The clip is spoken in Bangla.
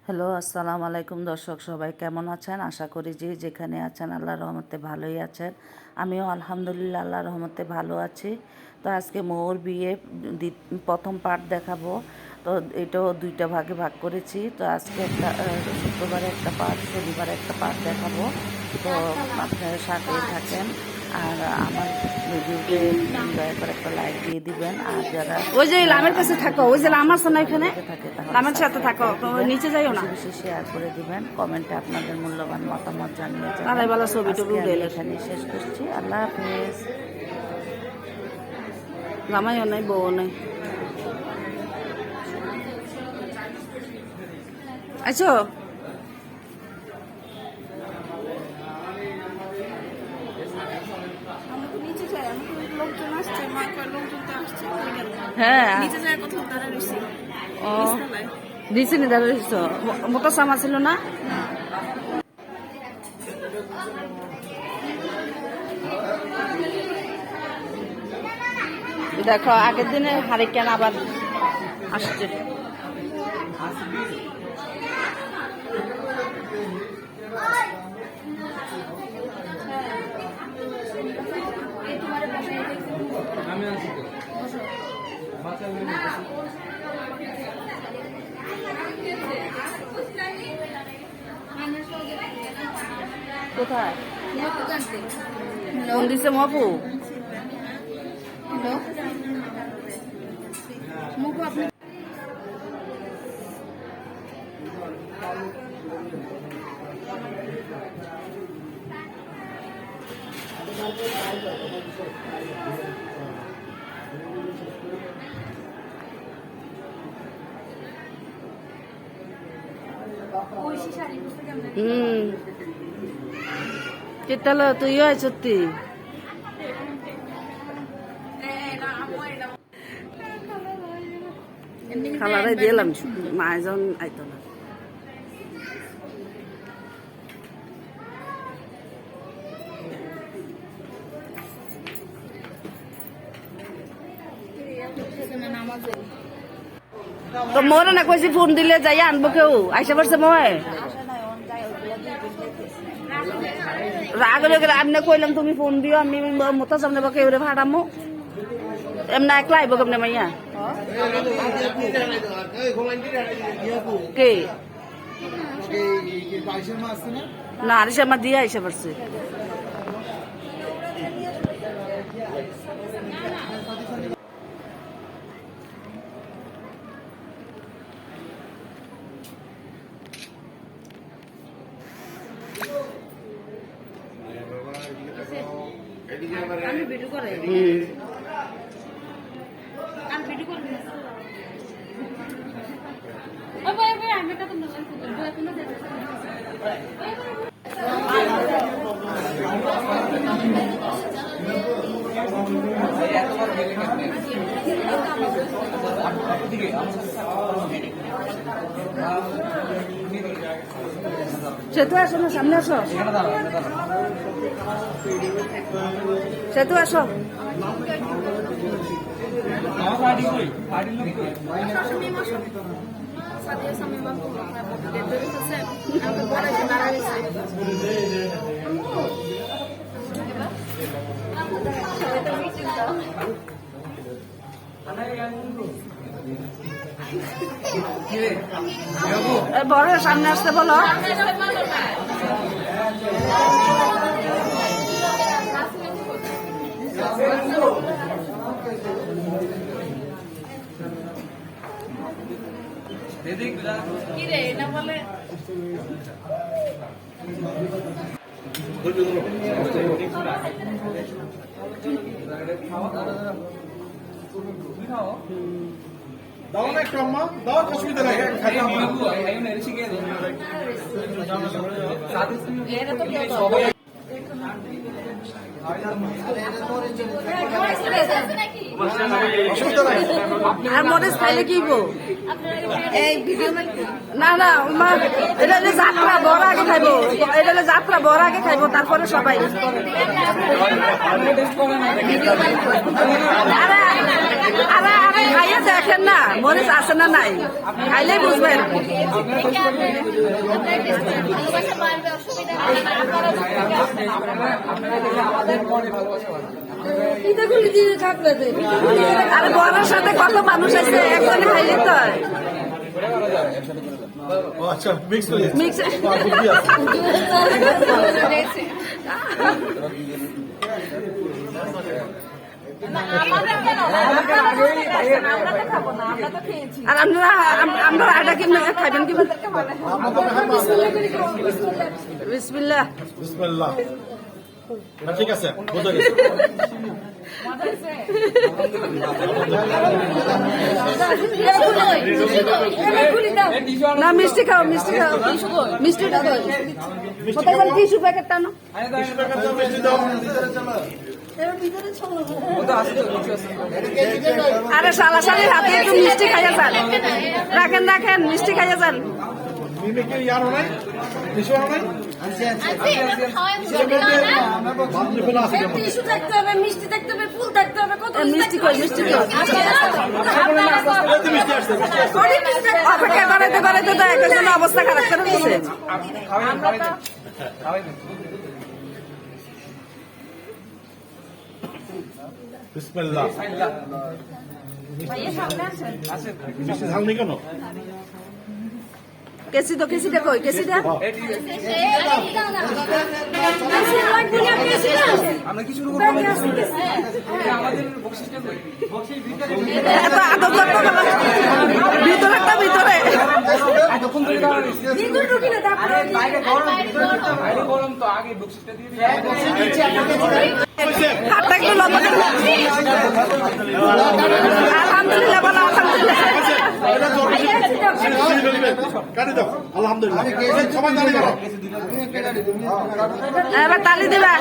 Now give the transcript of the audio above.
হ্যালো, আসসালামু আলাইকুম দর্শক, সবাই কেমন আছেন? আশা করি যে যেখানে আছেন আল্লাহর রহমতে ভালোই আছেন। আমিও আলহামদুলিল্লাহ আল্লাহর রহমতে ভালো আছি। তো আজকে মৌর বিয়ে প্রথম পার্ট দেখাবো। তো এটাও দুইটা ভাগে ভাগ করেছি। তো আজকে একটা শুক্রবারে একটা পার্ট, শনিবারে একটা পার্ট দেখাবো। তো আপনারা সাথেই থাকেন আর আমার ভিডিওতে দয়া করে একটা লাইক দিয়ে দিবেন। আর যারা ওই যে লামের কাছে থাকো, ওই যে লাম আছে না এখানে, থাকে লামের সাথে থাকো, নিচে যাইও না। বেশি শেয়ার করে দিবেন, কমেন্টে আপনাদের মূল্যবান মতামত জানিয়ে তারাই ভালো ছবি টবি উঠে এখানে শেষ করছি। আল্লাহ হাফেজ। জামাইও নাই, বউ নাই। আচ্ছা, হ্যাঁ দিছি নি দাঁড়িয়েছ, মোটা সামা ছিল না। দেখো আগের দিনে হারিকেন আবার আসছে। কোথায় ফোন দিছে মপু? কেতালো তুইও সত্যি খালারাই দিলাম, মাজন আইতো না। তো মোরে না কইছি ফোন দিলে যাই আনবো, কেউ আইসা পারছে মই রাগ হয়ে গেলে আমি কইলাম তুমি ফোন দিও, আমি মতো সামনে বা কেউ ভাড়ামো এমনা একলা আইব কেমনে মাইয়া কে না আরিসা আমার দিয়ে আইসা পারছে। আমি ভিডিও করে সেতু আসো না, সামনে আসো, সেতু আসো। বড় সামনে আসতে বলো। দাও না একটু আম্মা, দাও, অসুবিধা নাই। আর মরিচ খাইলে কি না না মা, এটা যাত্রা বড় আগে খাইবো, এটা যাত্রা বড় আগে খাইবো, তারপরে সবাই। আরে আরে খাইয়ে দেখেন না মরিচ আছে না নাই, খাইলেই বুঝবেন। আর বড়ের সাথে কত মানুষ আছে একজনে খাইলে তো হয়। ও আচ্ছা মিক্স করে মিক্স বুদ্ধি আছে আর আপনারা আমরা এটা কি খাইবেন কি বিসমিল্লাহ বিসমিল্লাহ ঠিক আছে বোঝা গেছে না মিষ্টি খাও মিষ্টি খাও মিষ্টিটা দাও কোথায় টিস্যু প্যাকেটটা না মিষ্টি দাও আরে সালাসালির হাতে একটু মিষ্টি খাইয়া যান রাখেন রাখেন মিষ্টি খাইয়া যান মিমিকে ইয়ার নাই টিস্যু নাই বান্ধবী ফেলা আছে যেমন টিস্যু থাকতে হবে, মিষ্টি থাকতে হবে, ফুল থাকতে হবে, কত মিষ্টি কই মিষ্টি কই এই তো মিষ্টি আসছে অপেক্ষা করাইতে করাইতে তো একজন অবস্থা খারাপ করে দিচ্ছে বিসমিল্লাহ মিষ্টি ঝাল নেই কেন কেসি তো কেসিটা কই কেসিটা আমরা কি শুরু করবো এত আদর যত্ন করলাম। ভিতরে একটা ভিতরে এতক্ষণ ধরে বাইরে গরম তো আগে বক্সিসটা দিয়ে হাতটা একটু লম্বা করে। আলহামদুলিল্লাহ বলো আলহামদুলিল্লাহ কাটি দাও আলহামদুলিল্লাহ সবাই দাঁড়িয়ে গেল এবার তালি দিবা